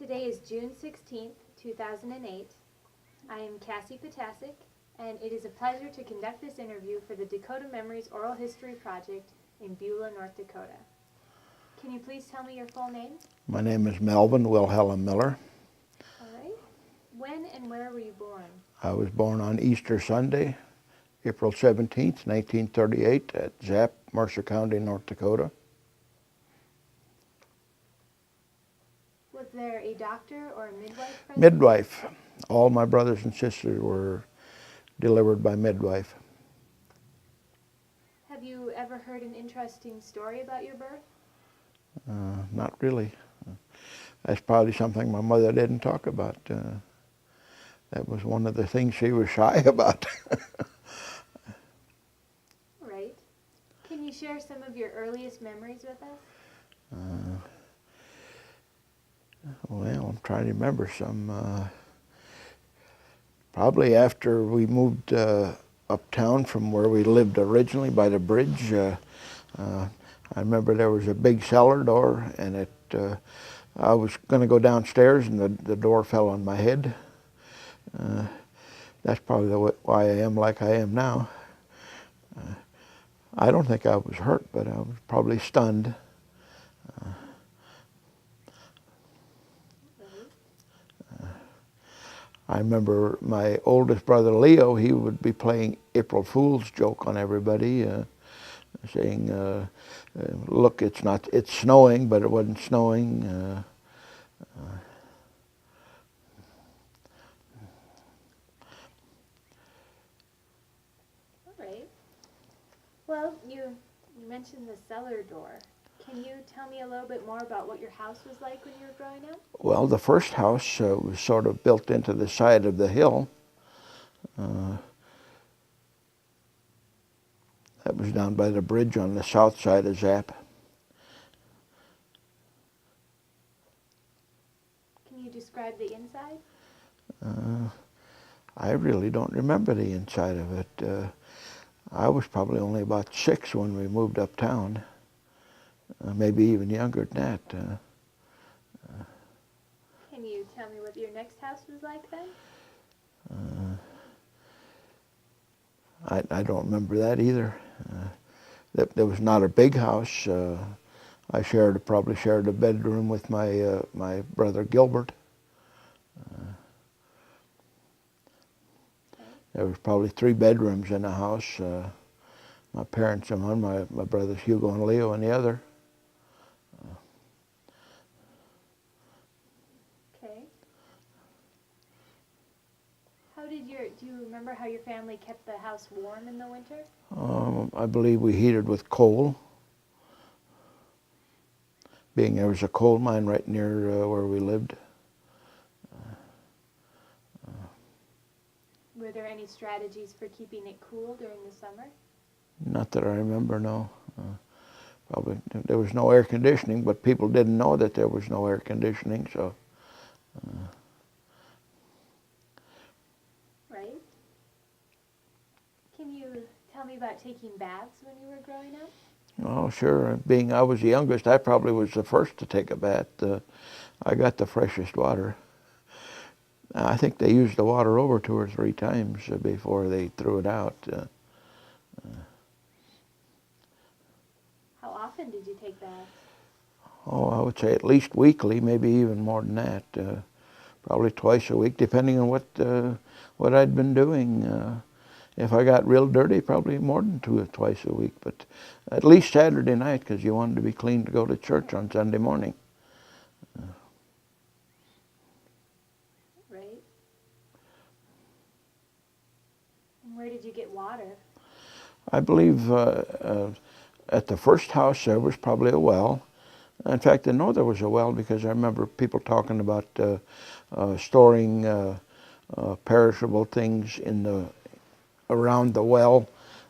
Today is June 16th, 2008. I am Cassie Potasic, and it is a pleasure to conduct this interview for the Dakota Memories Oral History Project in Beulah, North Dakota. Can you please tell me your full name? My name is Malvin Wilhelm Miller. All right. When and where were you born? I was born on Easter Sunday, April 17th, 1938 at Zapp, Mercer County, North Dakota. Was there a doctor or a midwife present? Midwife. All my brothers and sisters were delivered by midwife. Have you ever heard an interesting story about your birth? Not really. That's probably something my mother didn't talk about. That was one of the things she was shy about. All right. Can you share some of your earliest memories with us? Well, I'm trying to remember some. Probably after we moved uptown from where we lived originally by the bridge, I remember there was a big cellar door, and I was going to go downstairs, and the door fell on my head. That's probably why I am like I am now. I don't think I was hurt, but I was probably stunned. I remember my oldest brother Leo, he would be playing April Fool's joke on everybody, saying, look, it's snowing, but it wasn't snowing. All right. Well, you mentioned the cellar door. Can you tell me a little bit more about what your house was like when you were growing up? Well, the first house was sort of built into the side of the hill. That was down by the bridge on the south side of Zapp. Can you describe the inside? I really don't remember the inside of it. I was probably only about 6 when we moved uptown, maybe even younger than that. Can you tell me what your next house was like then? I don't remember that either. There was not a big house. I probably shared a bedroom with my brother Gilbert. There was probably 3 bedrooms in the house. My parents in one, my brothers Hugo and Leo in the other. Okay. Do you remember how your family kept the house warm in the winter? I believe we heated with coal, being there was a coal mine right near where we lived. Were there any strategies for keeping it cool during the summer? Not that I remember, no. Probably there was no air conditioning, but people didn't know that there was no air conditioning, so. Right. Can you tell me about taking baths when you were growing up? Oh, sure. Being I was the youngest, I probably was the first to take a bath. I got the freshest water. I think they used the water over 2 or 3 times before they threw it out. How often did you take baths? Oh, I would say at least weekly, maybe even more than that. Probably twice a week, depending on what I'd been doing. If I got real dirty, probably more than twice a week, but at least Saturday night, because you wanted to be clean to go to church on Sunday morning. Right. And where did you get water? I believe at the first house there was probably a well. In fact, I know there was a well because I remember people talking about storing perishable things around the well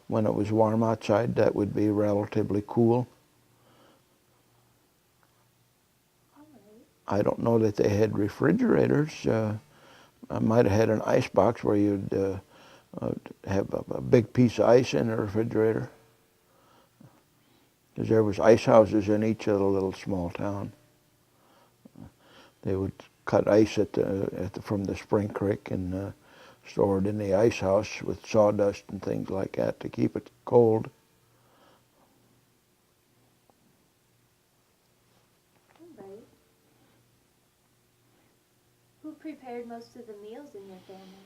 when it was warm outside. That would be relatively cool. All right. I don't know that they had refrigerators. I might have had an ice box where you'd have a big piece of ice in the refrigerator, because there was ice houses in each of the little small town. They would cut ice from the spring creek and store it in the ice house with sawdust and things like that to keep it cold. Right. Who prepared most of the meals in your family?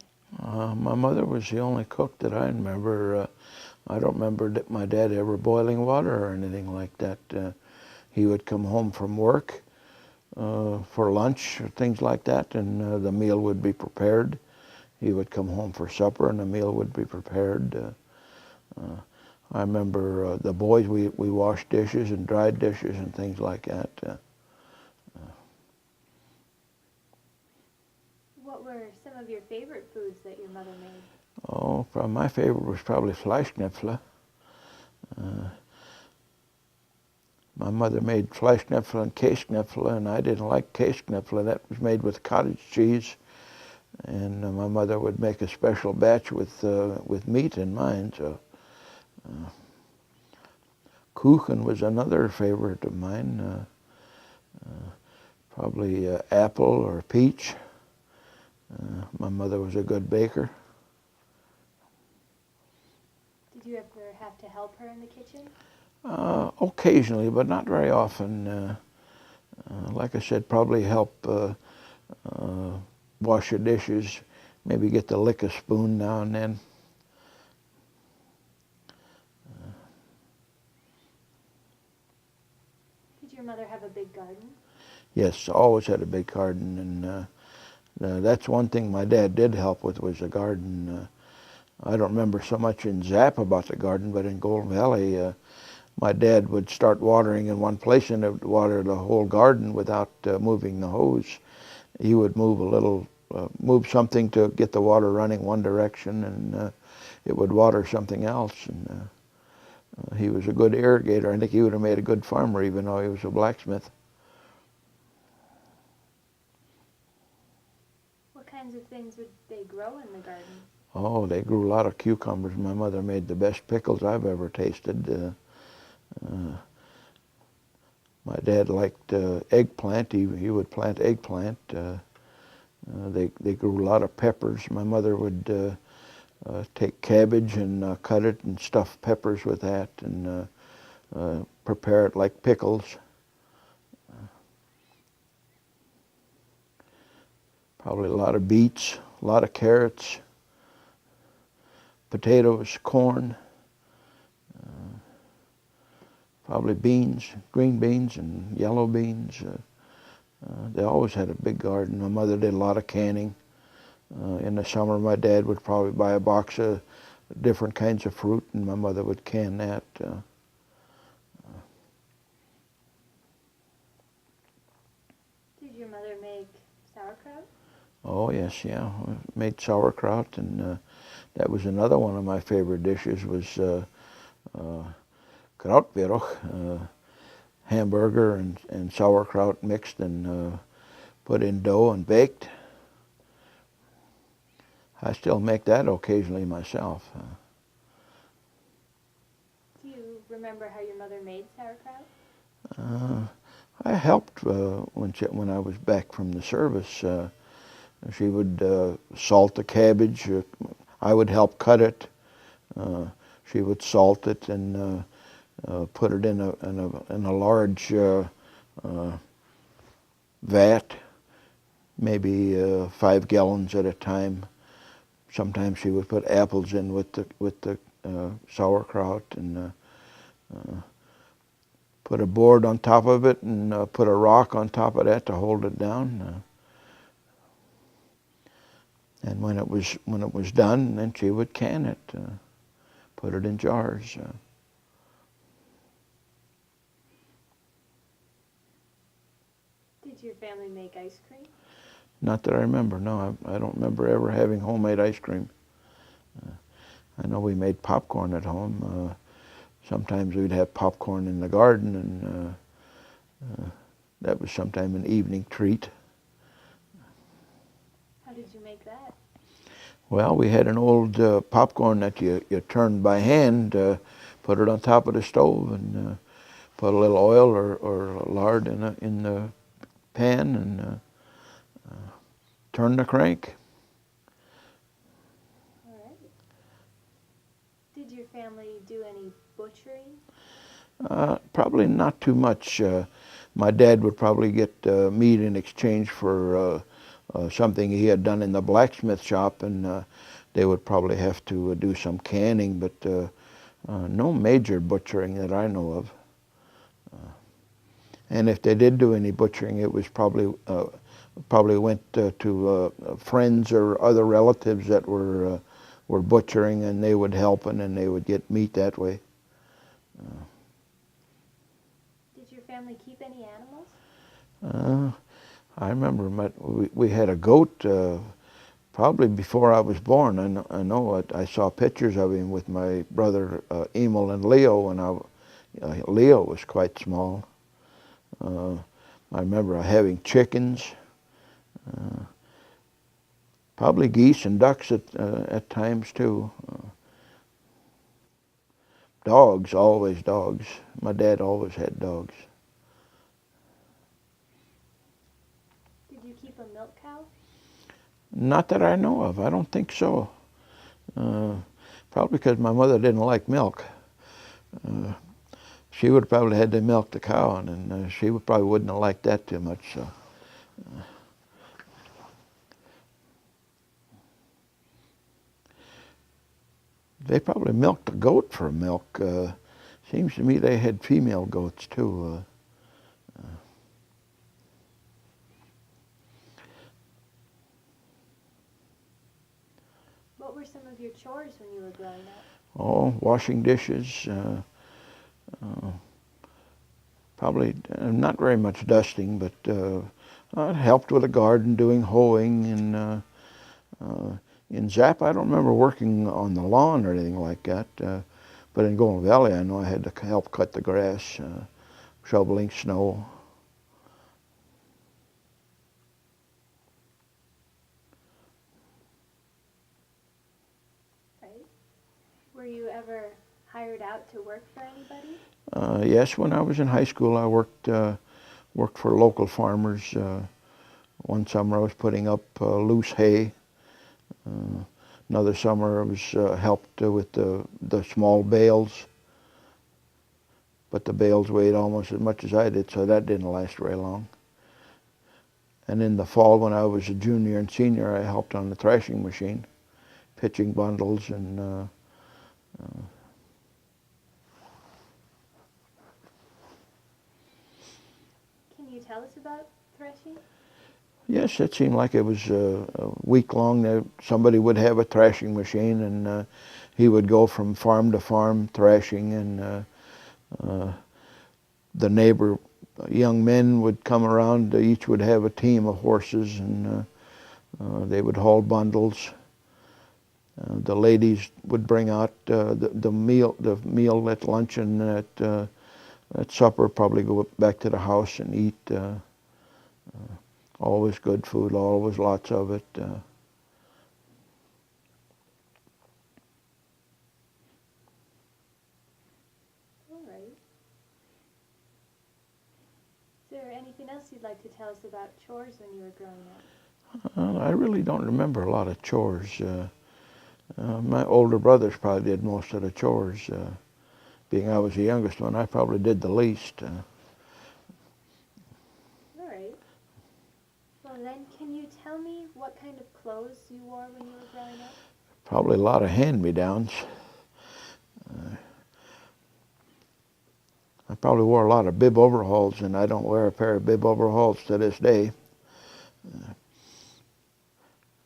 My mother was the only cook that I remember. I don't remember my dad ever boiling water or anything like that. He would come home from work for lunch or things like that, and the meal would be prepared. He would come home for supper, and the meal would be prepared. I remember the boys, we washed dishes and dried dishes and things like that. What were some of your favorite foods that your mother made? Oh, my favorite was probably Fleischknöpfle. My mother made Fleischknöpfle and Käseknöpfle, and I didn't like Käseknöpfle. That was made with cottage cheese, and my mother would make a special batch with meat in mine. So, Kuchen was another favorite of mine. Probably apple or peach. My mother was a good baker. Did you ever have to help her in the kitchen? Occasionally, but not very often. Like I said, probably help wash the dishes, maybe get to lick a spoon now and then. Did your mother have a big garden? Yes, always had a big garden, and that's one thing my dad did help with was the garden. I don't remember so much in Zap about the garden, but in Golden Valley, my dad would start watering in one place and it would water the whole garden without moving the hose. He would move something to get the water running one direction, and it would water something else. And he was a good irrigator. I think he would have made a good farmer, even though he was a blacksmith. What kinds of things would they grow in the garden? Oh, they grew a lot of cucumbers. My mother made the best pickles I've ever tasted. My dad liked eggplant. He would plant eggplant. They grew a lot of peppers. My mother would take cabbage and cut it and stuff peppers with that and prepare it like pickles. Probably a lot of beets, a lot of carrots, potatoes, corn, probably beans, green beans and yellow beans. They always had a big garden. My mother did a lot of canning. In the summer, my dad would probably buy a box of different kinds of fruit, and my mother would can that. Did your mother make sauerkraut? Oh, yes, yeah. We made sauerkraut, and that was another one of my favorite dishes was Krautwürch, hamburger and sauerkraut mixed and put in dough and baked. I still make that occasionally myself. Do you remember how your mother made sauerkraut? I helped when I was back from the service. She would salt the cabbage. I would help cut it. She would salt it and put it in a large vat, maybe 5 gallons at a time. Sometimes she would put apples in with the sauerkraut and put a board on top of it and put a rock on top of that to hold it down. And when it was done, then she would can it, put it in jars. Did your family make ice cream? Not that I remember. No, I don't remember ever having homemade ice cream. I know we made popcorn at home. Sometimes we'd have popcorn in the garden, and that was sometime an evening treat. How did you make that? Well, we had an old popcorn that you turned by hand, put it on top of the stove, and put a little oil or lard in the pan, and turn the crank. All right. Did your family do any butchering? Probably not too much. My dad would probably get meat in exchange for something he had done in the blacksmith shop, and they would probably have to do some canning, but no major butchering that I know of. And if they did do any butchering, it was probably went to friends or other relatives that were butchering, and they would help, and then they would get meat that way. Did your family keep any animals? I remember we had a goat probably before I was born. I know it. I saw pictures of him with my brother Emil and Leo, and Leo was quite small. I remember having chickens, probably geese and ducks at times too. Dogs, always dogs. My dad always had dogs. Did you keep a milk cow? Not that I know of. I don't think so. Probably because my mother didn't like milk. She would have probably had to milk the cow, and she probably wouldn't have liked that too much. So. They probably milked the goat for milk. Seems to me they had female goats too. What were some of your chores when you were growing up? Oh, washing dishes. Probably not very much dusting, but I helped with the garden, doing hoeing, and in Zap I don't remember working on the lawn or anything like that. But in Golden Valley I know I had to help cut the grass, shoveling snow. Right. Were you ever hired out to work for anybody? Yes, when I was in high school I worked for local farmers. One summer I was putting up loose hay. Another summer I was helped with the small bales, but the bales weighed almost as much as I did, so that didn't last very long. And in the fall, when I was a junior and senior, I helped on the thrashing machine, pitching bundles and Can you tell us about threshing? yes, it seemed like it was a week long. Somebody would have a thrashing machine, and he would go from farm to farm thrashing, and the neighbor young men would come around. Each would have a team of horses, and they would haul bundles. The ladies would bring out the meal at lunch, and at supper probably go back to the house and eat. Always good food, always lots of it. All right. Is there anything else you'd like to tell us about chores when you were growing up? I really don't remember a lot of chores. My older brothers probably did most of the chores. Being I was the youngest one, I probably did the least. All right. Well then, can you tell me what kind of clothes you wore when you were growing up? Probably a lot of hand-me-downs. I probably wore a lot of bib overalls, and I don't wear a pair of bib overalls to this day.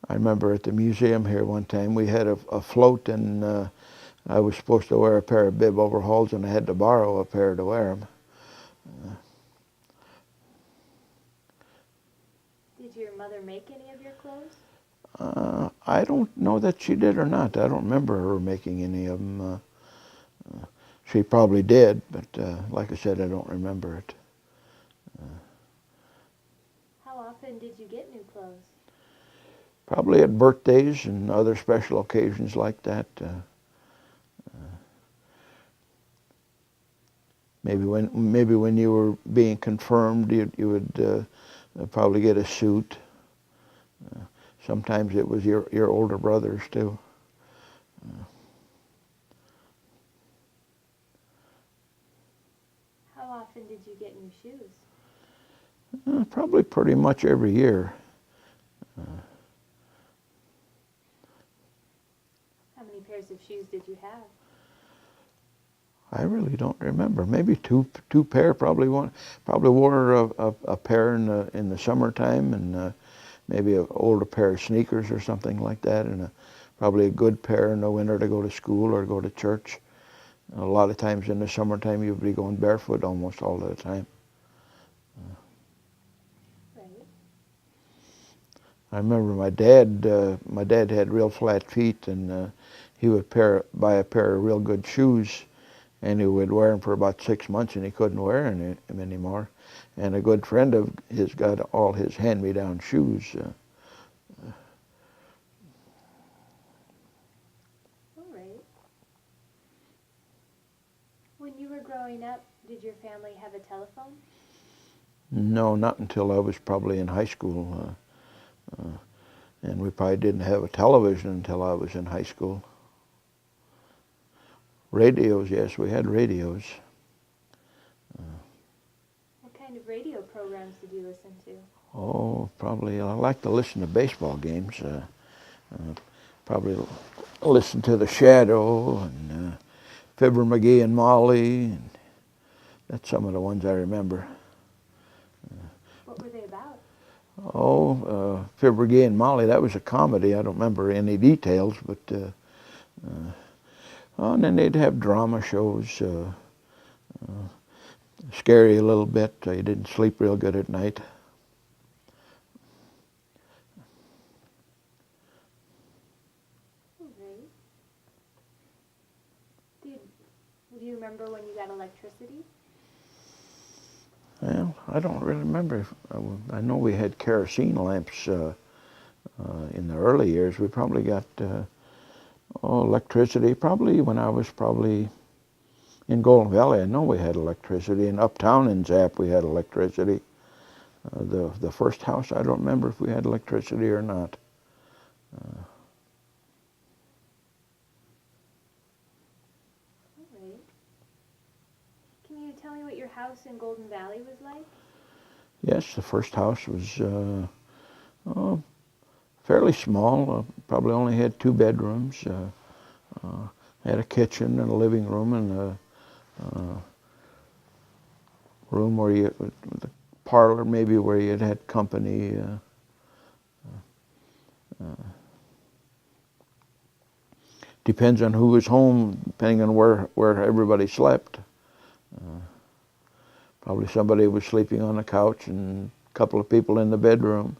I remember at the museum here one time we had a float, and I was supposed to wear a pair of bib overalls, and I had to borrow a pair to wear them. Did your mother make any of your clothes? I don't know that she did or not. I don't remember her making any of them. She probably did, but like I said, I don't remember it. How often did you get new clothes? Probably at birthdays and other special occasions like that. Maybe when you were being confirmed, you would probably get a suit. sometimes it was your older brothers too. How often did you get new shoes? Probably pretty much every year. How many pairs of shoes did you have? I really don't remember. Maybe two pair. Probably wore a pair in the summertime, and maybe an older pair of sneakers or something like that, and probably a good pair in the winter to go to school or go to church. A lot of times in the summertime, you'd be going barefoot almost all the time. Right. I remember my dad. My dad had real flat feet, and he would buy a pair of real good shoes, and he would wear them for about 6 months, and he couldn't wear them anymore. And a good friend of his got all his hand-me-down shoes. All right. When you were growing up, did your family have a telephone? No, not until I was probably in high school. And we probably didn't have a television until I was in high school. Radios, yes, we had radios. What kind of radio programs did you listen to? Oh, probably, I like to listen to baseball games. Probably listen to The Shadow and Fibber McGee and Molly. And that's some of the ones I remember. What were they about? Fibber McGee and Molly, that was a comedy. I don't remember any details, but and then they'd have drama shows, scary a little bit. You didn't sleep real good at night. All right. Do you remember when you got electricity? Well, I don't really remember. I know we had kerosene lamps in the early years. We probably got electricity probably when I was probably in Golden Valley. I know we had electricity. And uptown in Zap we had electricity. The first house, I don't remember if we had electricity or not. All right. Can you tell me what your house in Golden Valley was like? Yes, the first house was fairly small. Probably only had 2 bedrooms. Had a kitchen and a living room and a room where the parlor maybe where you had company. Depends on who was home, depending on where everybody slept. Probably somebody was sleeping on the couch and a couple of people in the bedroom.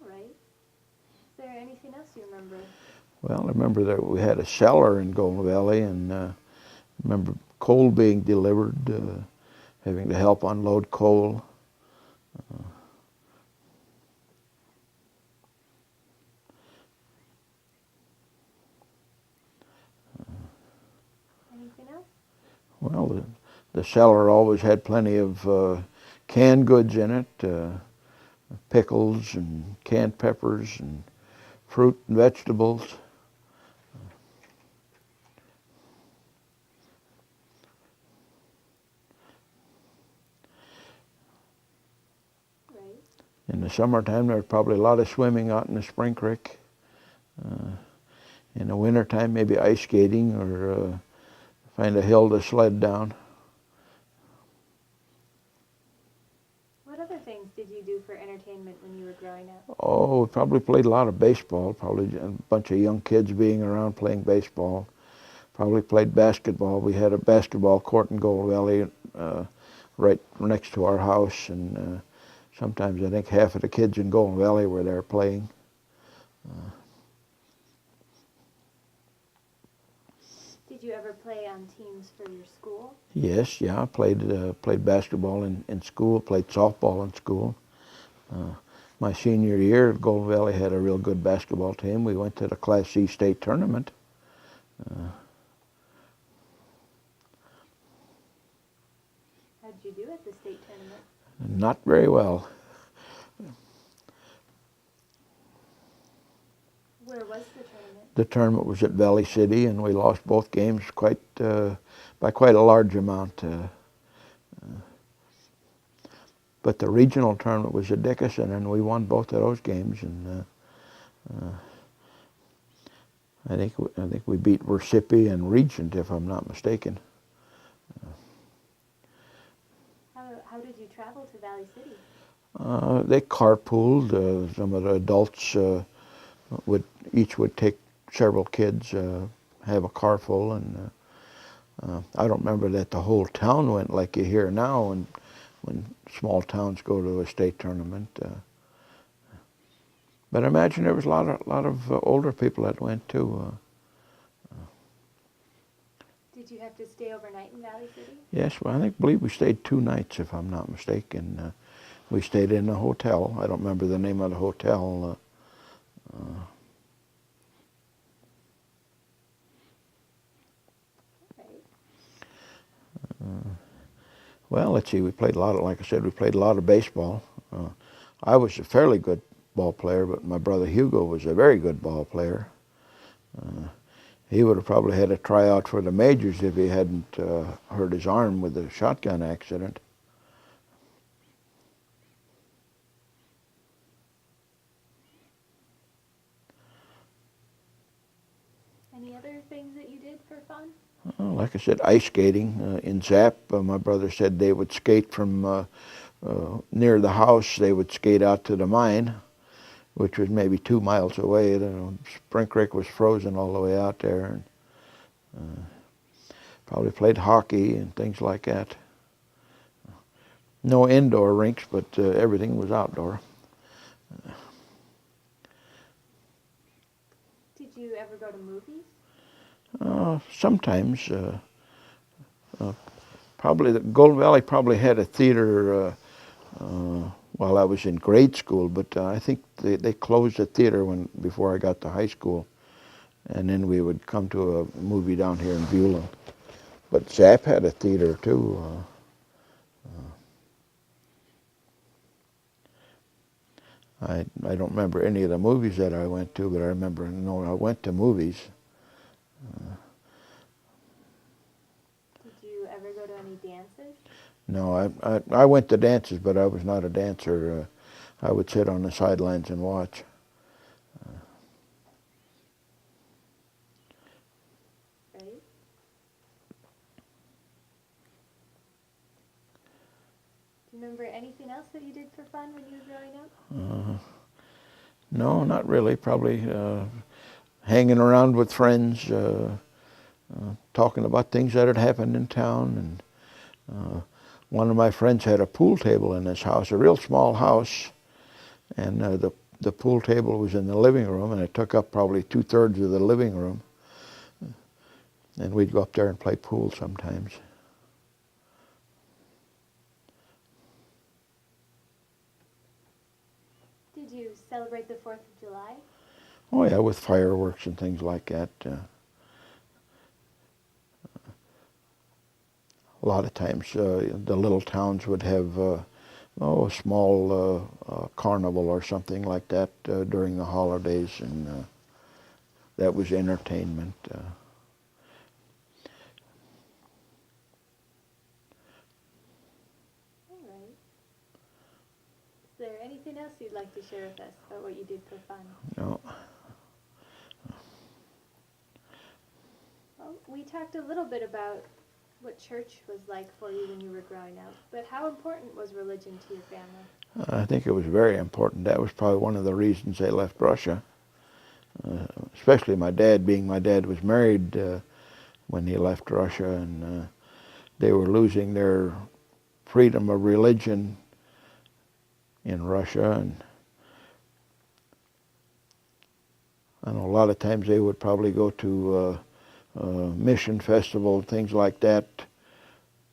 All right. Is there anything else you remember? Well, I remember that we had a cellar in Golden Valley, and I remember coal being delivered, having to help unload coal. Anything else? Well, the cellar always had plenty of canned goods in it, pickles and canned peppers and fruit and vegetables. Right. In the summertime, there was probably a lot of swimming out in the spring creek. In the wintertime, maybe ice skating or find a hill to sled down. What other things did you do for entertainment when you were growing up? Oh, we probably played a lot of baseball, probably a bunch of young kids being around playing baseball. Probably played basketball. We had a basketball court in Gold Valley right next to our house, and sometimes I think half of the kids in Golden Valley were there playing. Did you ever play on teams for your school? Yes, yeah, I played basketball in school, played softball in school. My senior year, Golden Valley had a real good basketball team. We went to the Class C state tournament. Have How did you do at the state tournament? Not very well. Where was the tournament? The tournament was at Valley City, and we lost both games by quite a large amount. But the regional tournament was at Dickinson, and we won both of those games. And I think we beat Versipi and Regent, if I'm not mistaken. How did you travel to Valley City? They carpooled. Some of the adults would take several kids, have a car full, and I don't remember that the whole town went like you hear now when small towns go to a state tournament. But I imagine there was a lot of older people that went too. Did you have to stay overnight in Valley City? Yes, well, I believe we stayed 2 nights, if I'm not mistaken. We stayed in a hotel. I don't remember the name of the hotel. Right. Well, let's see. We played a lot of, like I said, we played a lot of baseball. I was a fairly good ball player, but my brother Hugo was a very good ball player. He would have probably had a tryout for the majors if he hadn't hurt his arm with a shotgun accident. Any other things that you did for fun? Like I said, ice skating in Zap. My brother said they would skate from near the house. They would skate out to the mine, which was maybe 2 miles away. Spring Creek was frozen all the way out there. And, probably played hockey and things like that. No indoor rinks, but everything was outdoor. Did you ever go to movies? Sometimes. Probably the Golden Valley probably had a theater while I was in grade school, but I think they closed the theater before I got to high school, and then we would come to a movie down here in Beulah. But Zap had a theater too. I don't remember any of the movies that I went to, but I remember I went to movies. Did you ever go to any dances? No, I went to dances, but I was not a dancer. I would sit on the sidelines and watch. Right. Do you remember anything else that you did for fun when you were growing up? No, not really. Probably hanging around with friends, talking about things that had happened in town. And one of my friends had a pool table in his house, a real small house, and the pool table was in the living room, and it took up probably 2/3 of the living room. And we'd go up there and play pool sometimes. Did you celebrate the 4th of July? Oh yeah, with fireworks and things like that. A lot of times the little towns would have a small carnival or something like that during the holidays, and that was entertainment. All right. Is there anything else you'd like to share with us about what you did for fun? No. Well, we talked a little bit about what church was like for you when you were growing up, but how important was religion to your family? I think it was very important. That was probably one of the reasons they left Russia. Especially my dad, being my dad was married when he left Russia, and they were losing their freedom of religion in Russia. And I know a lot of times they would probably go to mission festival, things like that,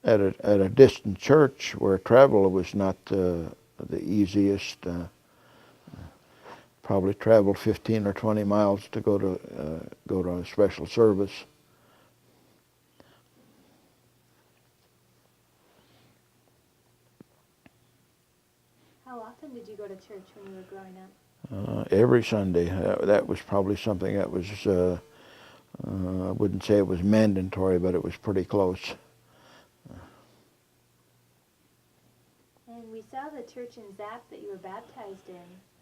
at a distant church where travel was not the easiest. Probably traveled 15 or 20 miles to go to a special service. often did you go to church when you were growing up? Every Sunday. That was probably something that was, I wouldn't say it was mandatory, but it was pretty close. And we saw the church in Zap that you were baptized in.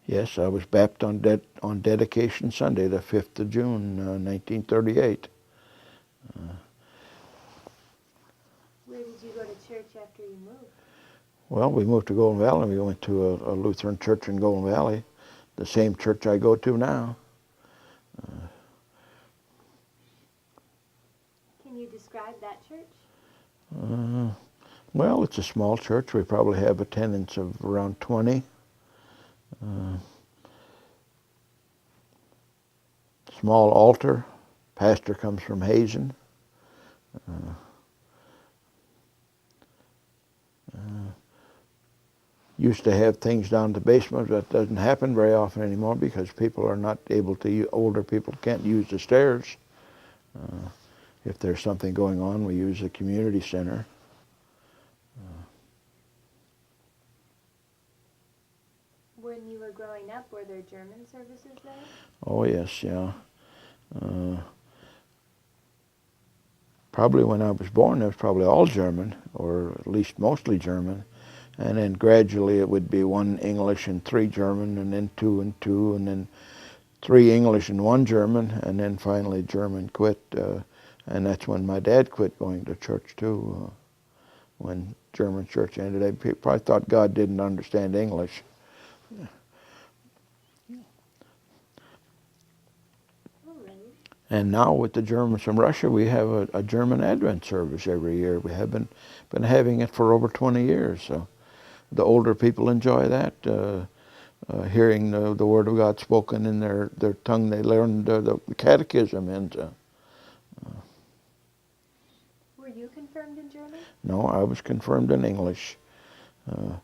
Yes, I was baptized on Dedication Sunday, the 5th of June, 1938. Where did you go to church after you moved? Well, we moved to Golden Valley. We went to a Lutheran church in Golden Valley, the same church I go to now. Can you describe that church? Well, it's a small church. We probably have attendance of around 20. Small altar. Pastor comes from Hazen. Used to have things down in the basement. That doesn't happen very often anymore because people are not able to, older people can't use the stairs. If there's something going on, we use the community center. When you were growing up, were there German services there? Oh yes, yeah. Probably when I was born, it was probably all German, or at least mostly German. And then gradually it would be 1 English and 3 German, and then 2 and 2, and then 3 English and 1 German, and then finally German quit. And that's when my dad quit going to church too, when German church ended. They probably thought God didn't understand English. And now with the Germans from Russia, we have a German Advent service every year. We have been having it for over 20 years. So the older people enjoy that, hearing the Word of God spoken in their tongue they learned the catechism in. Were you confirmed in German? No, I was confirmed in English. Can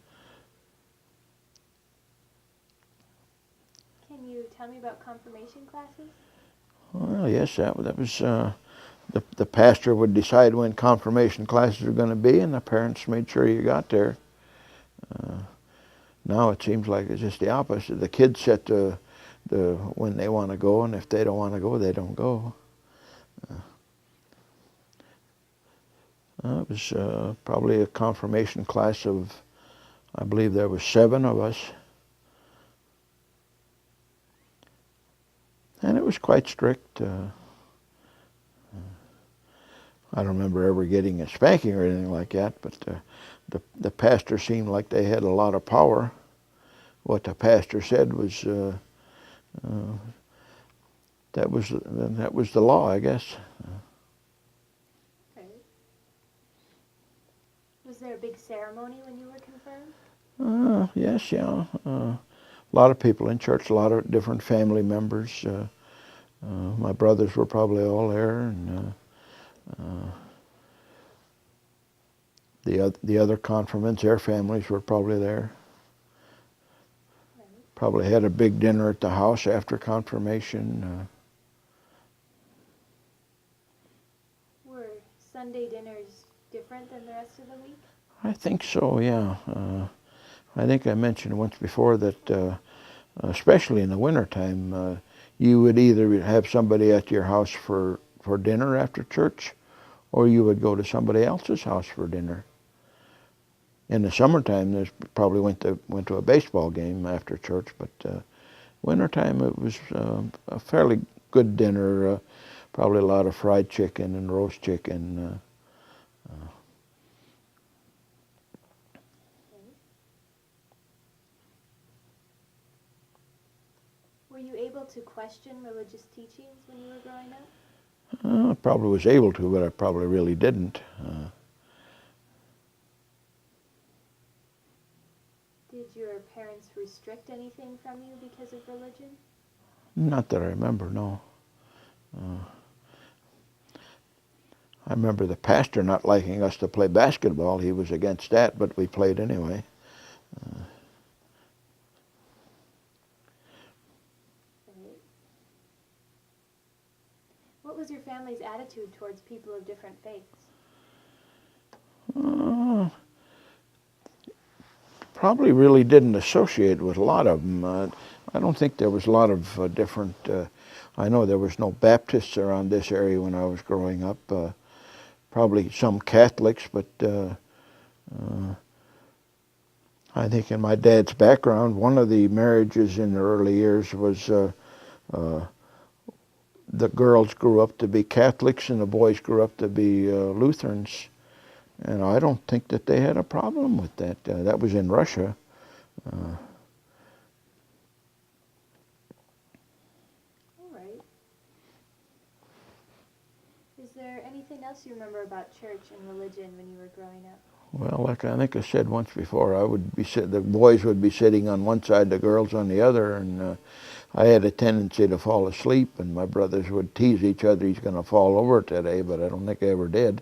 you tell me about confirmation classes? Well, yes, that was the pastor would decide when confirmation classes are going to be, and the parents made sure you got there. Now it seems like it's just the opposite. The kids set the when they want to go, and if they don't want to go, they don't go. It was probably a confirmation class of, I believe there was 7 of us. And it was quite strict. I don't remember ever getting a spanking or anything like that, but the pastor seemed like they had a lot of power. What the pastor said was that was the law, I guess. Okay. Was there a big ceremony when you were confirmed? Yes, yeah. A lot of people in church, a lot of different family members. My brothers were probably all there, and the other confirmants, their families were probably there. Right. Probably had a big dinner at the house after confirmation. Were Sunday dinners different than the rest of the week? I think so, yeah. I think I mentioned once before that, especially in the wintertime, you would either have somebody at your house for dinner after church, or you would go to somebody else's house for dinner. In the summertime, there's probably went to a baseball game after church, but wintertime it was a fairly good dinner. Probably a lot of fried chicken and roast chicken. Were you able to question religious teachings when you were growing up? I probably was able to, but I probably really didn't. Did your parents restrict anything from you because of religion? Not that I remember, no. I remember the pastor not liking us to play basketball. He was against that, but we played anyway. Right. What was your family's attitude towards people of different faiths? probably really didn't associate with a lot of them. I don't think there was a lot of different. I know there was no Baptists around this area when I was growing up. Probably some Catholics, but I think in my dad's background, one of the marriages in the early years was the girls grew up to be Catholics and the boys grew up to be Lutherans. And I don't think that they had a problem with that. That was in Russia. All right. Is there anything else you remember about church and religion when you were growing up? Well, like I think I said once before, the boys would be sitting on one side, the girls on the other, and I had a tendency to fall asleep, and my brothers would tease each other, he's going to fall over today, but I don't think I ever did.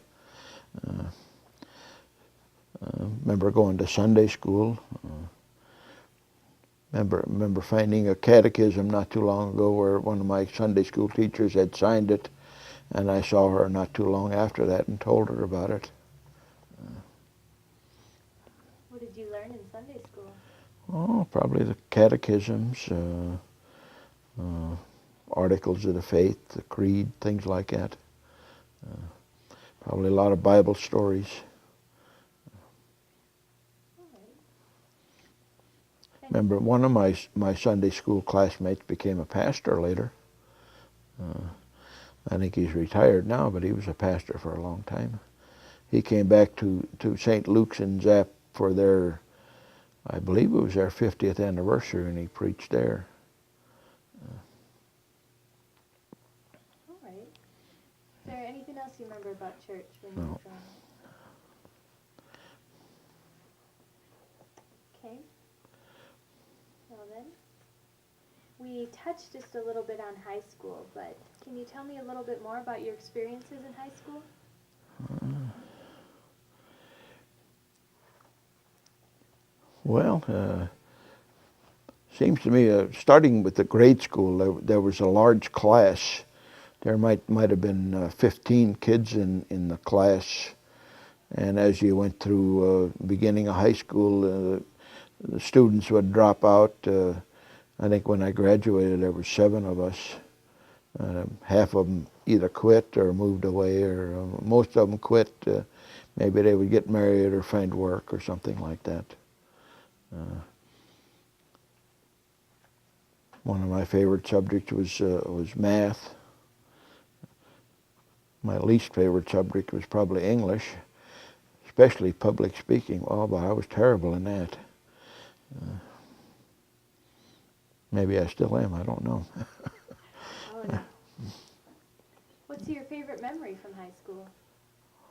Remember going to Sunday school. Remember finding a catechism not too long ago where one of my Sunday school teachers had signed it, and I saw her not too long after that and told her about it. What did you learn in Sunday school? Oh, probably the catechisms, articles of the faith, the creed, things like that. Probably a lot of Bible stories. Remember, one of my Sunday school classmates became a pastor later. I think he's retired now, but he was a pastor for a long time. He came back to St. Luke's in Zapp for their, I believe it was their 50th anniversary, and he preached there. All right. Is there anything else you remember about church when you were growing up? Okay. Well then, we touched just a little bit on high school, but can you tell me a little bit more about your experiences in high school? Well, seems to me, starting with the grade school, there was a large class. There might have been 15 kids in the class, and as you went through beginning of high school, the students would drop out. I think when I graduated, there were 7 of us. Half of them either quit or moved away, or most of them quit. Maybe they would get married or find work or something like that. One of my favorite subjects was math. My least favorite subject was probably English, especially public speaking. Oh, but I was terrible in that. Maybe I still am, I don't know. Oh, no. What's your favorite memory from high school?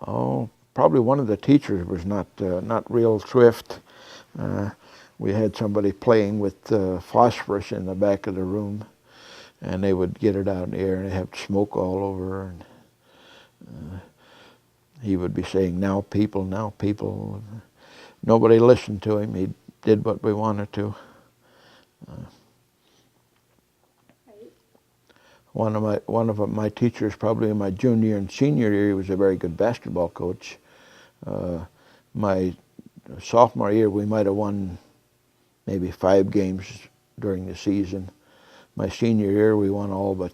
Oh, probably one of the teachers was not real thrift. We had somebody playing with phosphorus in the back of the room, and they would get it out in the air, and they have smoke all over. And he would be saying, now people, now people. Nobody listened to him. He did what we wanted to. One of my teachers, probably in my junior and senior year, he was a very good basketball coach. My sophomore year, we might have won maybe 5 games during the season. My senior year, we won all, but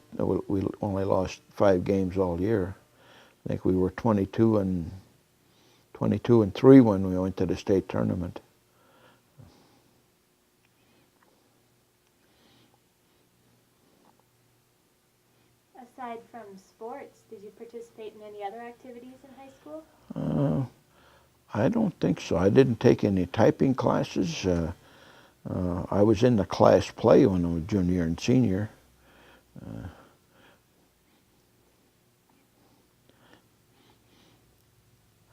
we only lost 5 games all year. I think we were 22 and 3 when we went to the state tournament. Aside from sports, did you participate in any other activities in high school? I don't think so. I didn't take any typing classes. I was in the class play when I was junior and senior.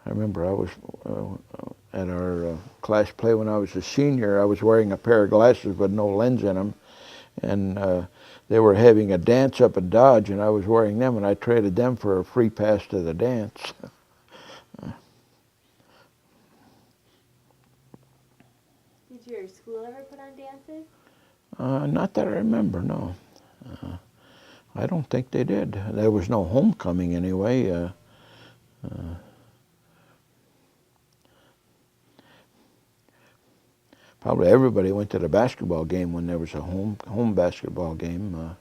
I remember I was at our class play when I was a senior. I was wearing a pair of glasses with no lens in them, and they were having a dance up at Dodge, and I was wearing them, and I traded them for a free pass to the dance. Did your school ever put on dances? Not that I remember, no. I don't think they did. There was no homecoming anyway. Probably everybody went to the basketball game when there was a home basketball game.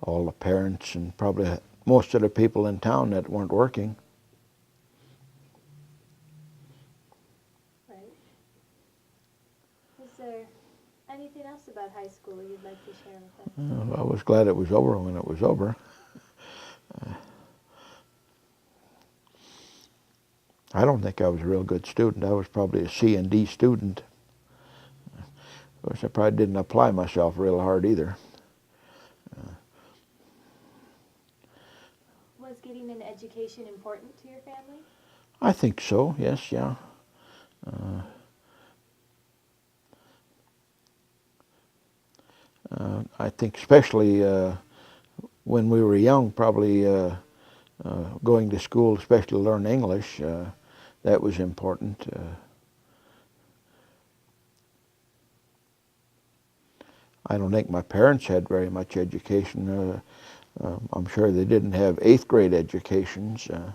All the parents and probably most of the people in town that weren't working. Right. Is there anything else about high school you'd like to share with us? I was glad it was over when it was over. I don't think I was a real good student. I was probably a C and D student. Of course, I probably didn't apply myself real hard either. Was getting an education important to your family? I think so, yes, yeah. I think especially when we were young, probably going to school, especially to learn English, that was important. I don't think my parents had very much education. I'm sure they didn't have 8th grade educations. Did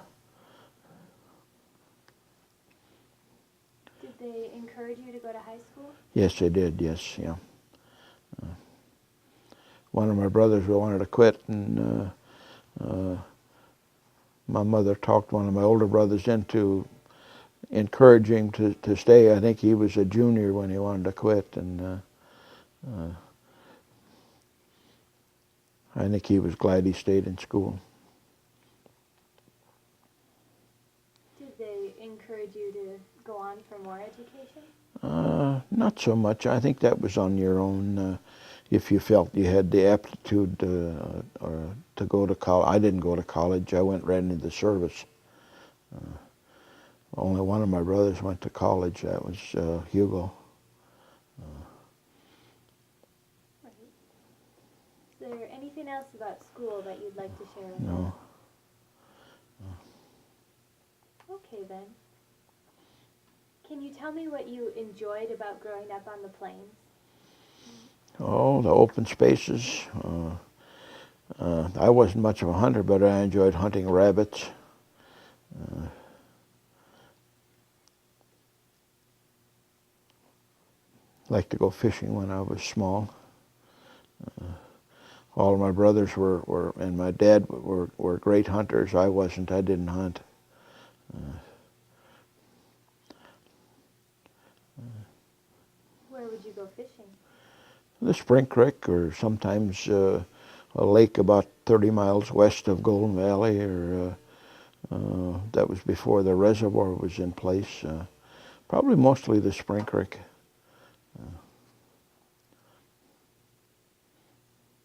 they encourage you to go to high school? Yes, they did, yes, yeah. One of my brothers wanted to quit, and my mother talked one of my older brothers into encouraging him to stay. I think he was a junior when he wanted to quit, and I think he was glad he stayed in school. Did they encourage you to go on for more education? Not so much. I think that was on your own. If you felt you had the aptitude to go to college. I didn't go to college. I went right into the service. Only one of my brothers went to college. That was Hugo. Right. Is there anything else about school that you'd like to share with No. us? Okay then. Can you tell me what you enjoyed about growing up on the plains? Oh, the open spaces. I wasn't much of a hunter, but I enjoyed hunting rabbits. Liked to go fishing when I was small. All of my brothers were and my dad were great hunters. I wasn't. I didn't hunt. Where would you go fishing? The Spring Creek, or sometimes a lake about 30 miles west of Golden Valley, or that was before the reservoir was in place. Probably mostly the Spring Creek.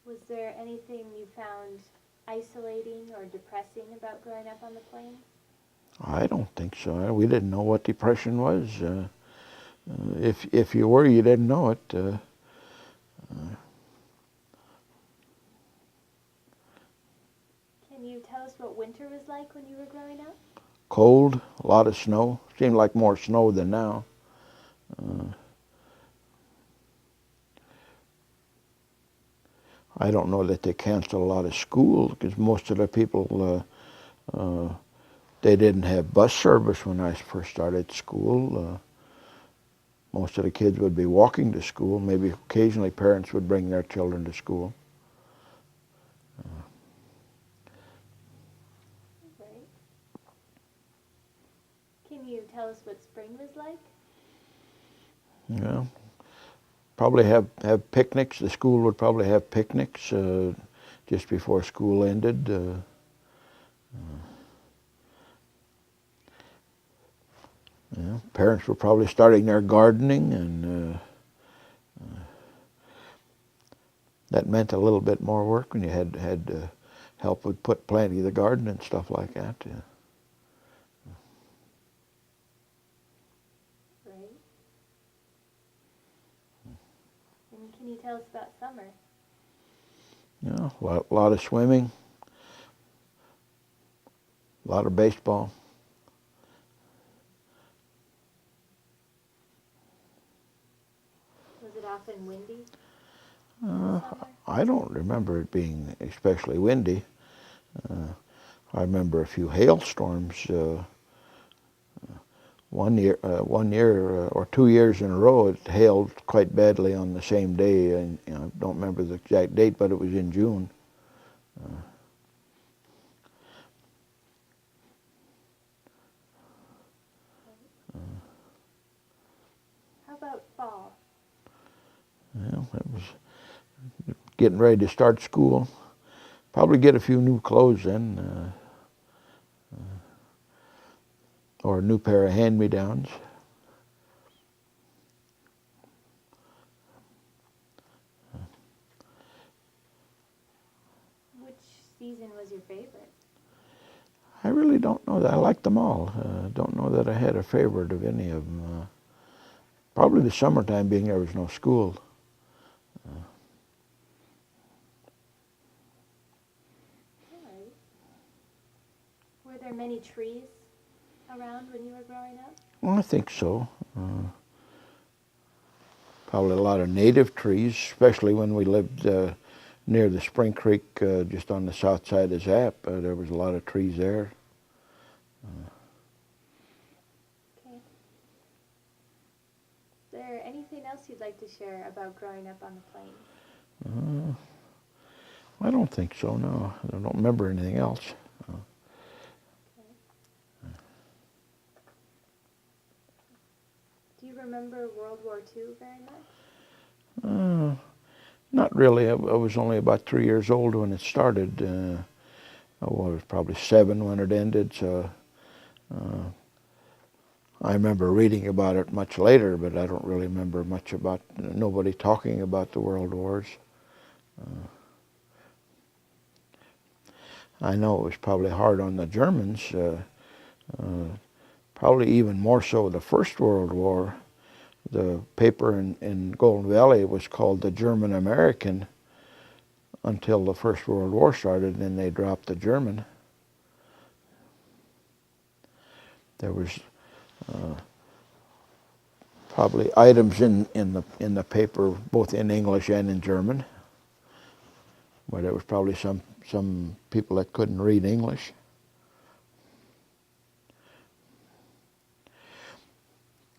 Was there anything you found isolating or depressing about growing up on the plains? I don't think so. We didn't know what depression was. If you were, you didn't know it. Can you tell us what winter was like when you were growing up? Cold, a lot of snow. Seemed like more snow than now. I don't know that they canceled a lot of school because most of the people, they didn't have bus service when I first started school. Most of the kids would be walking to school. Maybe occasionally parents would bring their children to school. Right. Can you tell us what spring was like? Yeah. Probably have picnics. The school would probably have picnics just before school ended. Yeah, parents were probably starting their gardening, and that meant a little bit more work when you had help with planting the garden and stuff like that. Yeah. Right. And can you tell us about summer? Yeah, a lot of swimming, a lot of baseball. Was it often windy? I don't remember it being especially windy. I remember a few hailstorms one year or 2 years in a row, it hailed quite badly on the same day, and I don't remember the exact date, but it was in June. How about fall? Well, it was getting ready to start school. Probably get a few new clothes in, or a new pair of hand-me-downs. Which season was your favorite? I really don't know that. I liked them all. Don't know that I had a favorite of any of them. Probably the summertime, being there was no school. All right. Were there many trees around when you were growing up? Well, I think so. Probably a lot of native trees, especially when we lived near the Spring Creek, just on the south side of Zap. There was a lot of trees there. Okay. Is there anything else you'd like to share about growing up on the plains? I don't think so, no. I don't remember anything else. Do you remember World War II very much? Not really. I was only about 3 years old when it started. I was probably 7 when it ended, so I remember reading about it much later, but I don't really remember much about nobody talking about the World Wars. I know it was probably hard on the Germans, probably even more so the First World War. The paper in Golden Valley was called the German American until the First World War started, and then they dropped the German. There was probably items in the paper both in English and in German, where there was probably some people that couldn't read English.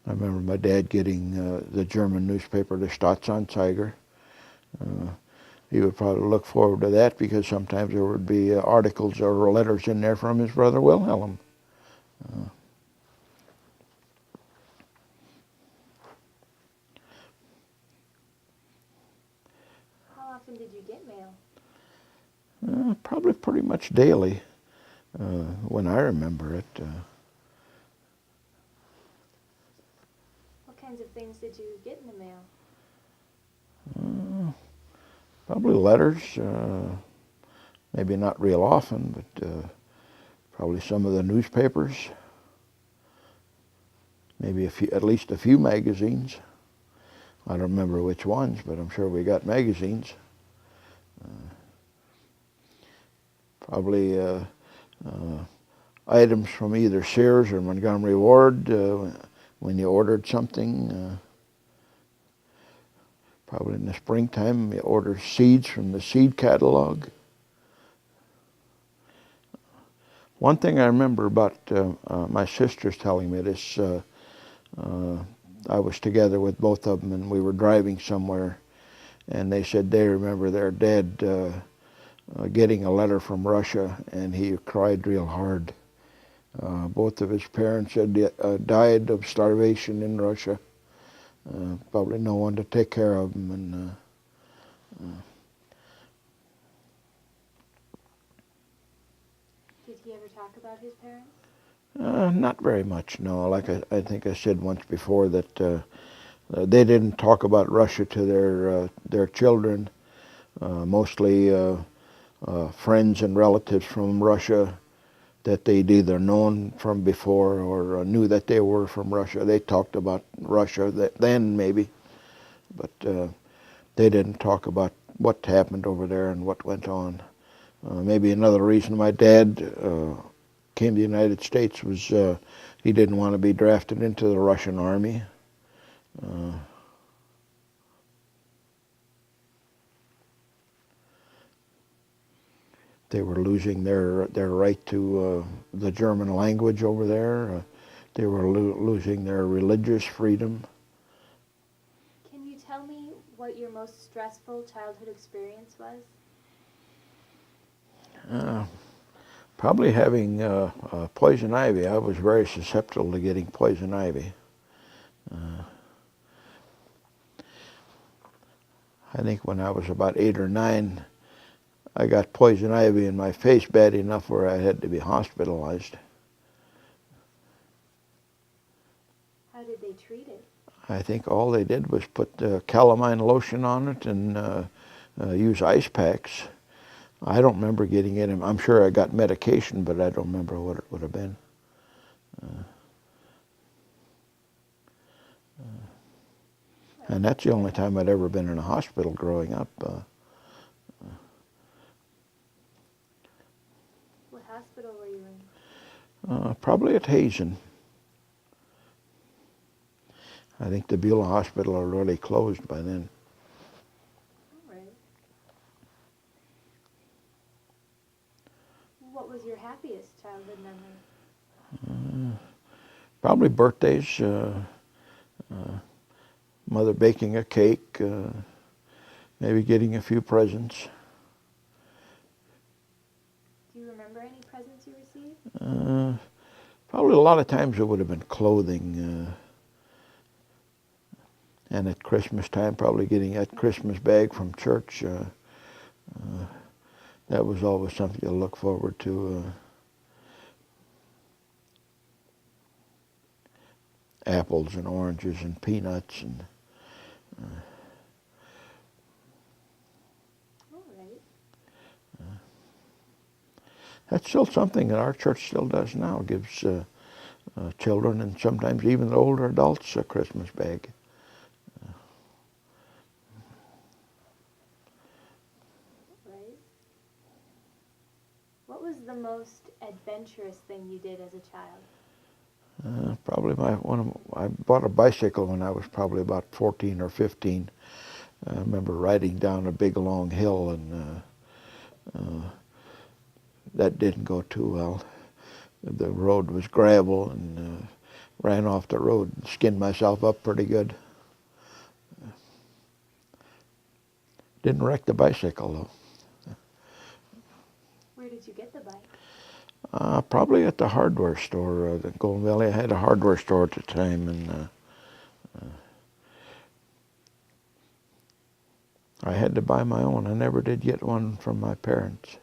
I remember my dad getting the German newspaper, the Staatsanzeiger. He would probably look forward to that because sometimes there would be articles or letters in there from his brother Wilhelm. How often did you get mail? Probably pretty much daily when I remember it. What kinds of things did you get in the mail? Probably letters, maybe not real often, but probably some of the newspapers, maybe at least a few magazines. I don't remember which ones, but I'm sure we got magazines. Probably items from either Sears or Montgomery Ward when you ordered something. Probably in the springtime, you order seeds from the seed catalog. One thing I remember about my sisters telling me this, I was together with both of them and we were driving somewhere, and they said they remember their dad getting a letter from Russia, and he cried real hard. Both of his parents had died of starvation in Russia. Probably no one to take care of them, and Did he ever talk about his parents? not very much, no. Like I think I said once before that they didn't talk about Russia to their children. Mostly friends and relatives from Russia that they'd either known from before or knew that they were from Russia. They talked about Russia then maybe, but they didn't talk about what happened over there and what went on. Maybe another reason my dad came to the United States was he didn't want to be drafted into the Russian army. They were losing their right to the German language over there. they were losing their religious freedom. Can you tell me what your most stressful childhood experience was? Probably having poison ivy. I was very susceptible to getting poison ivy. I think when I was about 8 or 9, I got poison ivy in my face bad enough where I had to be hospitalized. How did they treat it? I think all they did was put calamine lotion on it and use ice packs. I don't remember getting it. I'm sure I got medication, but I don't remember what it would have been. And that's the only time I'd ever been in a hospital growing up. What hospital were you in? Probably at Hazen. I think the Beulah Hospital had already closed by then. All right. What was your happiest childhood memory? Probably birthdays, mother baking a cake, maybe getting a few presents. Do you remember any presents you received? Probably a lot of times it would have been clothing. And at Christmas time, probably getting that Christmas bag from church. That was always something to look forward to. Apples and oranges and peanuts and. All right. That's still something that our church still does now. Gives children and sometimes even the older adults a Christmas bag. Right. What was the most adventurous thing you did as a child? Probably I bought a bicycle when I was probably about 14 or 15. I remember riding down a big long hill, and that didn't go too well. The road was gravel, and ran off the road and skinned myself up pretty good. Didn't wreck the bicycle though. Where did you get the bike? Probably at the hardware store. The Golden Valley, I had a hardware store at the time, and I had to buy my own. I never did get one from my parents.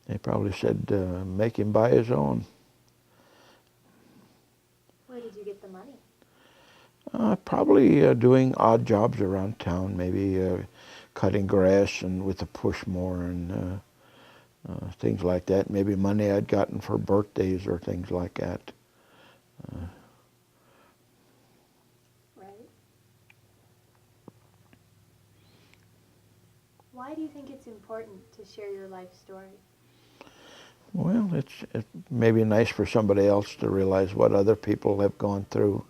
They probably said, make him buy his own. Where did you get the money? Probably doing odd jobs around town, maybe cutting grass and with a push mower and things like that. Maybe money I'd gotten for birthdays or things like that. Right. Why do you think it's important to share your life story? Well, it's maybe nice for somebody else to realize what other people have gone through.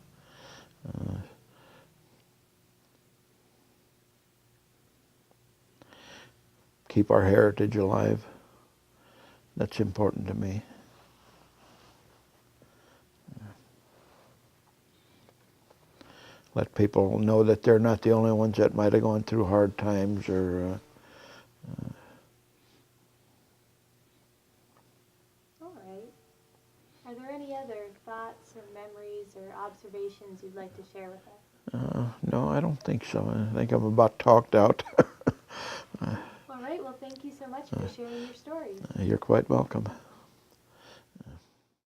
Keep our heritage alive. That's important to me. Let people know that they're not the only ones that might have gone through hard times or All right. Are there any other thoughts or memories or observations you'd like to share with us? no, I don't think so. I think I'm about talked out. All right. Well, thank you so much for sharing your stories. You're quite welcome.